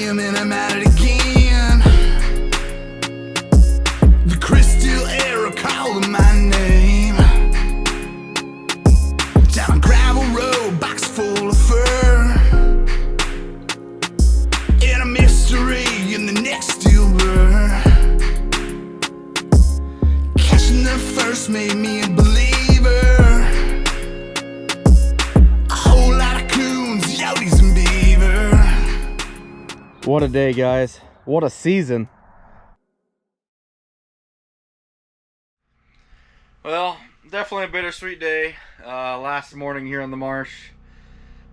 him and I'm at it again. The crystal air calling my name. Down a gravel road, box full of fur, and a mystery in the next steel burr. Catching the first made me a believer. A whole lot of coons, yotes, and beaver. What a day, guys. What a season. Well, definitely a bittersweet day. Last morning here on the marsh.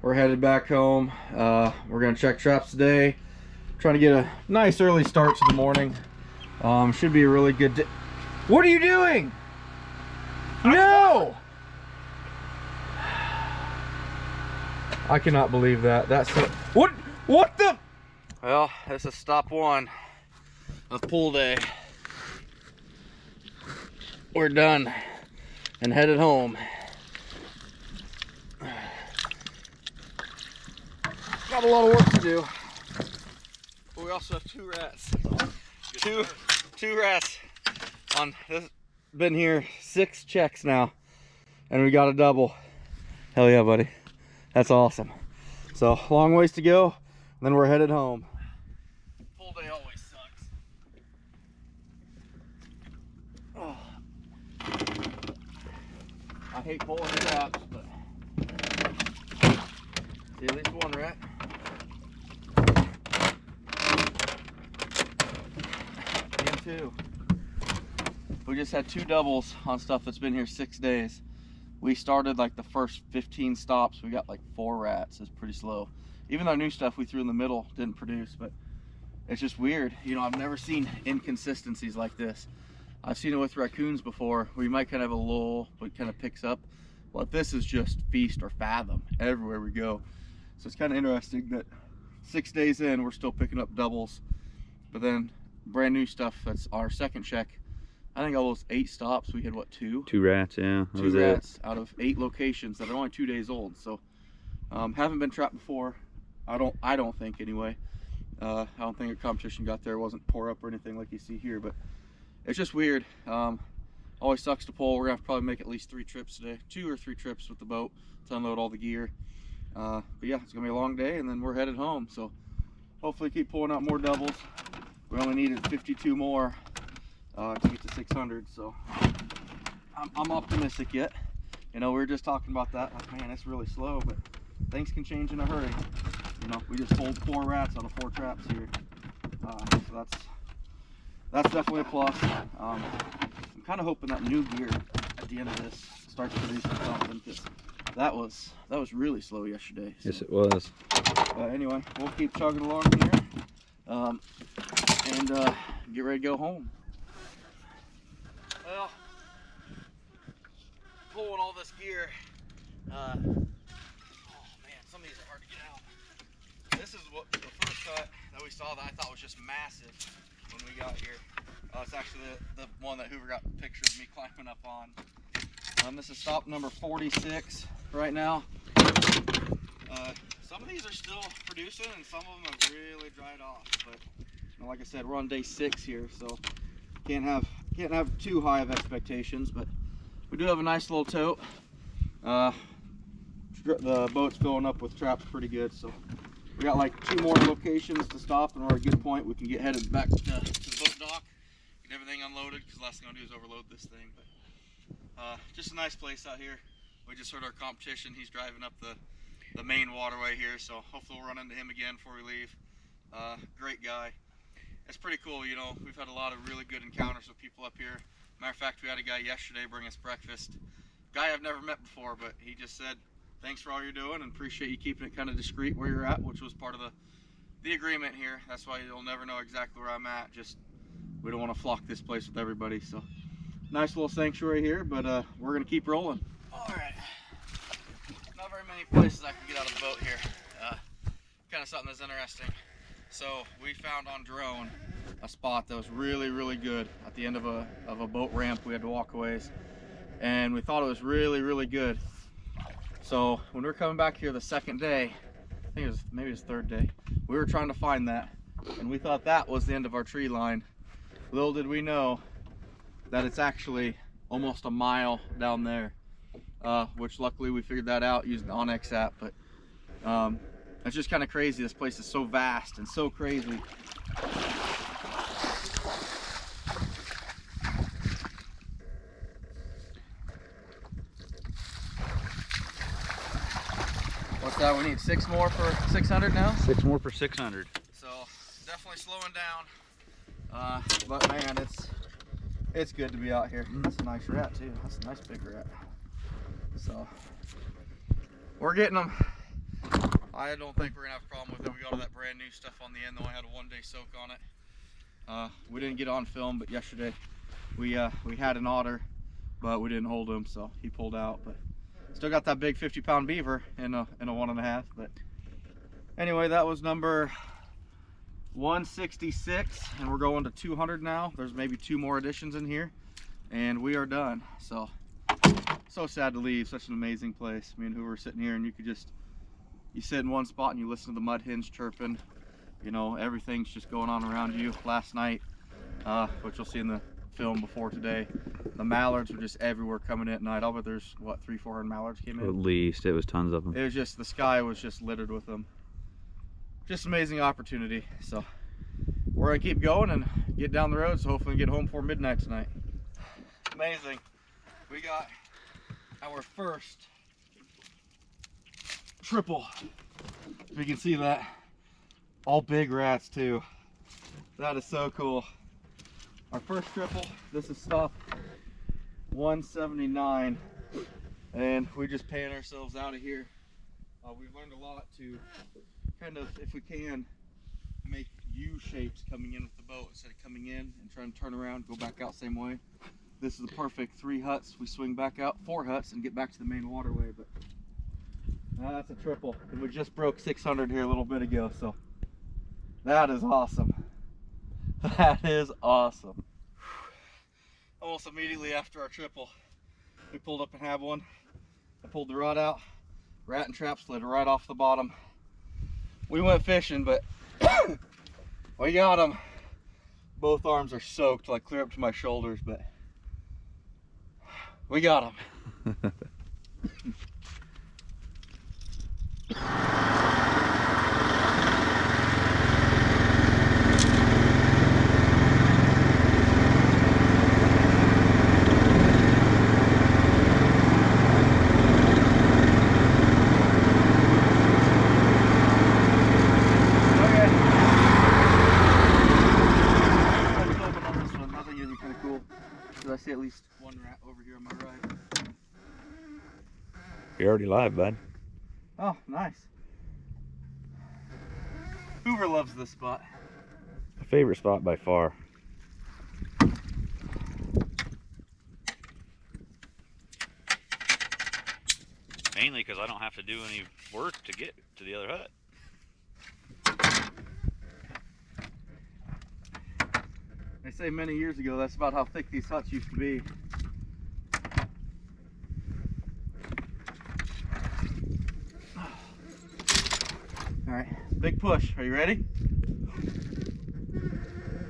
We're headed back home. We're gonna check traps today. Trying to get a nice early start to the morning. Should be a really good day. What are you doing? No! I cannot believe that. That's so, what the? Well, this is stop one of pool day. We're done and headed home. Got a lot of work to do. But we also have two rats. Two rats on this. Been here 6 checks now, and we got a double. Hell yeah, buddy. That's awesome. So long ways to go, and then we're headed home. Full day always sucks. Oh. I hate pulling traps, but see at least one rat. Me too. We just had 2 doubles on stuff that's been here 6 days. We started like the first 15 stops, we got like 4 rats. It's pretty slow. Even our new stuff we threw in the middle didn't produce, but it's just weird. You know, I've never seen inconsistencies like this. I've seen it with raccoons before, where you might kind of have a lull, but it kind of picks up. But this is just feast or fathom everywhere we go. So it's kind of interesting that 6 days in, we're still picking up doubles. But then brand new stuff, that's our second check. I think all those 8 stops, we had what, 2? 2 rats, yeah. 2 rats out of 8 locations that are only 2 days old. So haven't been trapped before. I don't think anyway. I don't think a competition got there. It wasn't pour up or anything like you see here, but it's just weird. Always sucks to pull. We're gonna have to probably make at least 3 trips today, 2 or 3 trips with the boat to unload all the gear. But yeah, it's gonna be a long day, and then we're headed home. So hopefully keep pulling out more doubles. We only needed 52 more to get to 600, so I'm optimistic yet. You know, we were just talking about that. Like, man, it's really slow, but things can change in a hurry. You know, we just pulled 4 rats out of 4 traps here, so that's definitely a plus. I'm kind of hoping that new gear at the end of this starts producing something, because that was really slow yesterday. So. Yes, it was. Anyway, we'll keep chugging along here, and get ready to go home. Well, pulling all this gear, oh man, some of these are hard to get out. This is what the first cut that we saw that I thought was just massive when we got here. It's actually the one that Hoover got pictures of me climbing up on. This is stop number 46 right now. Some of these are still producing, and some of them have really dried off. But you know, like I said, we're on day 6 here, so can't have too high of expectations. But we do have a nice little tote. The boat's filling up with traps pretty good, so we got like 2 more locations to stop, and we're at a good point. We can get headed back to the boat dock, get everything unloaded, because the last thing I'm gonna do is overload this thing. But just a nice place out here. We just heard our competition. He's driving up the main waterway here, so hopefully we'll run into him again before we leave. Great guy. It's pretty cool, you know. We've had a lot of really good encounters with people up here. Matter of fact, we had a guy yesterday bring us breakfast. Guy I've never met before, but he just said, thanks for all you're doing, and appreciate you keeping it kind of discreet where you're at, which was part of the agreement here. That's why you'll never know exactly where I'm at. Just, we don't want to flock this place with everybody. So nice little sanctuary here, but we're gonna keep rolling. All right, not very many places I can get out of the boat here. Kind of something that's interesting. So we found on drone a spot that was really, really good at the end of a boat ramp. We had to walk a ways, and we thought it was really, really good. So when we were coming back here the second day, I think it was maybe his 3rd day, we were trying to find that, and we thought that was the end of our tree line. Little did we know that it's actually almost a mile down there, which luckily we figured that out using the Onyx app. But it's just kind of crazy. This place is so vast and so crazy. What's that? We need 6 more for 600 now? 6 more for 600. So definitely slowing down. But man, it's good to be out here. That's a nice rat too. That's a nice big rat. So we're getting them. I don't think we're gonna have a problem with it. We got all that brand new stuff on the end, though. I had a 1-day soak on it. We didn't get on film, but yesterday we had an otter, but we didn't hold him, so he pulled out. But still got that big 50-pound beaver in a 1.5. But anyway, that was number 166, and we're going to 200 now. There's maybe 2 more additions in here, and we are done. So sad to leave. Such an amazing place. Me and Hoover were sitting here, and you sit in one spot and you listen to the mud hens chirping. You know, everything's just going on around you. Last night, which you'll see in the film before today, the mallards were just everywhere coming in at night. I'll bet there's what, 300-400 mallards came in. At least. It was tons of them. It was just, the sky was just littered with them. Just amazing opportunity. So we're gonna keep going and get down the road, so hopefully get home before midnight tonight. Amazing. We got our first triple. If you can see that, all big rats too. That is so cool. Our first triple. This is stop 179, and we just paying ourselves out of here. We've learned a lot to kind of, if we can, make U shapes coming in with the boat instead of coming in and trying to turn around, go back out same way. This is the perfect 3 huts. We swing back out 4 huts and get back to the main waterway. But that's a triple, and we just broke 600 here a little bit ago, so that is awesome. That is awesome. Almost immediately after our triple, we pulled up and had one. I pulled the rod out, rat and trap slid right off the bottom. We went fishing, but we got them. Both arms are soaked, like clear up to my shoulders, but we got them. I see at least one rat over here on my right. You're already live, bud. Oh, nice. Hoover loves this spot. My favorite spot by far. Mainly because I don't have to do any work to get to the other hut. They say many years ago that's about how thick these huts used to be. All right, big push. Are you ready?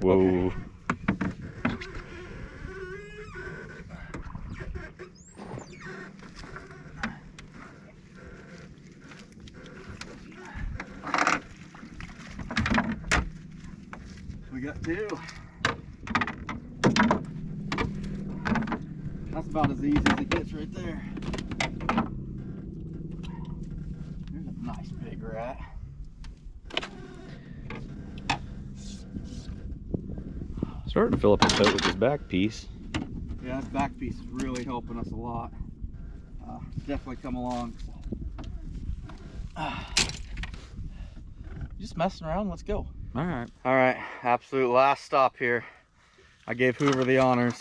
Whoa. Okay. We got 2. That's about as easy as it gets right there. There's a nice big rat. Starting to fill up his tote with his back piece. Yeah, this back piece is really helping us a lot. Definitely come along. Just messing around, let's go. All right. All right, absolute last stop here. I gave Hoover the honors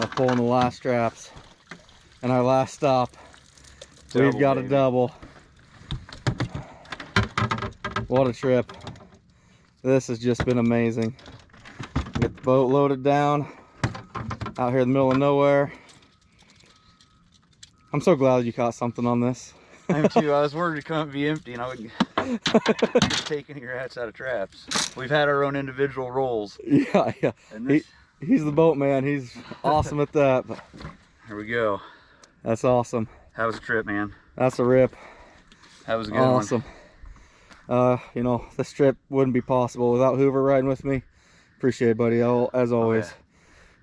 of pulling the last straps. And our last stop, we've got a double. What a trip. This has just been amazing. Get the boat loaded down out here in the middle of nowhere. I'm so glad you caught something on this. I am too. I was worried to come up and be empty, and I would just take any rats out of traps. We've had our own individual roles. Yeah, yeah. And He's the boat man. He's awesome at that. But here we go. that's awesome. How was the trip, man? That's a rip. That was a good Awesome. You know, this trip wouldn't be possible without Hoover riding with me. Appreciate it, buddy. As always. yeah.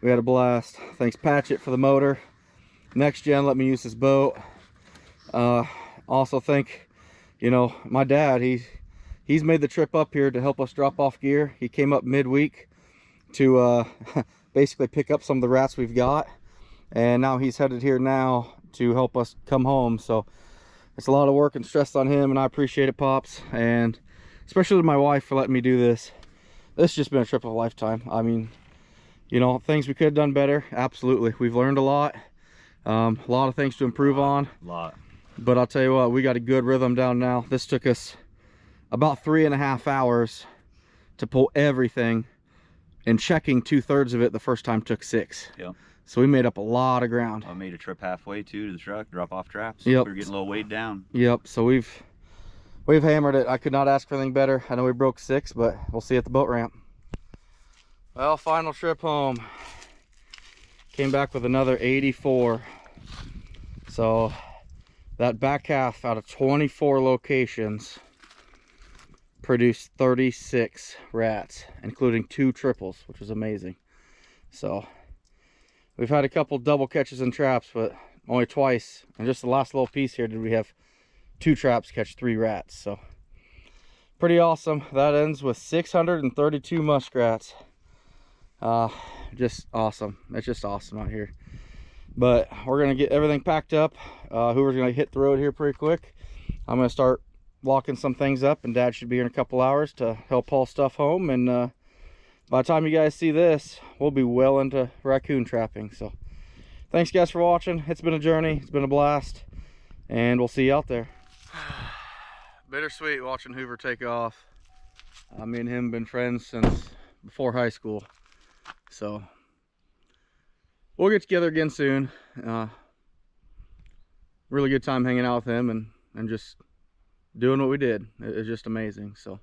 We had a blast. Thanks, Patchett, for the motor. Next Gen let me use his boat. Also thank, you know, my dad. He's made the trip up here to help us drop off gear. He came up midweek to basically pick up some of the rats we've got, and now he's headed here now to help us come home. So it's a lot of work and stress on him, and I appreciate it, Pops, and especially my wife for letting me do this. This has just been a trip of a lifetime. I mean, you know, things we could have done better, absolutely. We've learned a lot of things to improve on. A lot. But I'll tell you what, we got a good rhythm down now. This took us about 3.5 hours to pull everything, and checking 2/3 of it the first time took 6. Yep. So we made up a lot of ground. I made a trip halfway to the truck, drop off traps. Yep. We were getting a little weighed down. Yep, so we've hammered it. I could not ask for anything better. I know we broke 6, but we'll see at the boat ramp. Well, final trip home. Came back with another 84. So that back half out of 24 locations produced 36 rats, including 2 triples, which was amazing. So we've had a couple double catches and traps, but only twice. And just the last little piece here did we have 2 traps catch 3 rats. So pretty awesome. That ends with 632 muskrats. Just awesome. It's just awesome out here. But we're gonna get everything packed up. Hoover's gonna hit the road here pretty quick. I'm gonna start locking some things up, and Dad should be here in a couple hours to help haul stuff home. And by the time you guys see this, we'll be well into raccoon trapping. So thanks guys for watching. It's been a journey. It's been a blast, and we'll see you out there. Bittersweet watching Hoover take off. Me and him have been friends since before high school. So we'll get together again soon. Really good time hanging out with him and just doing what we did. It was just amazing. So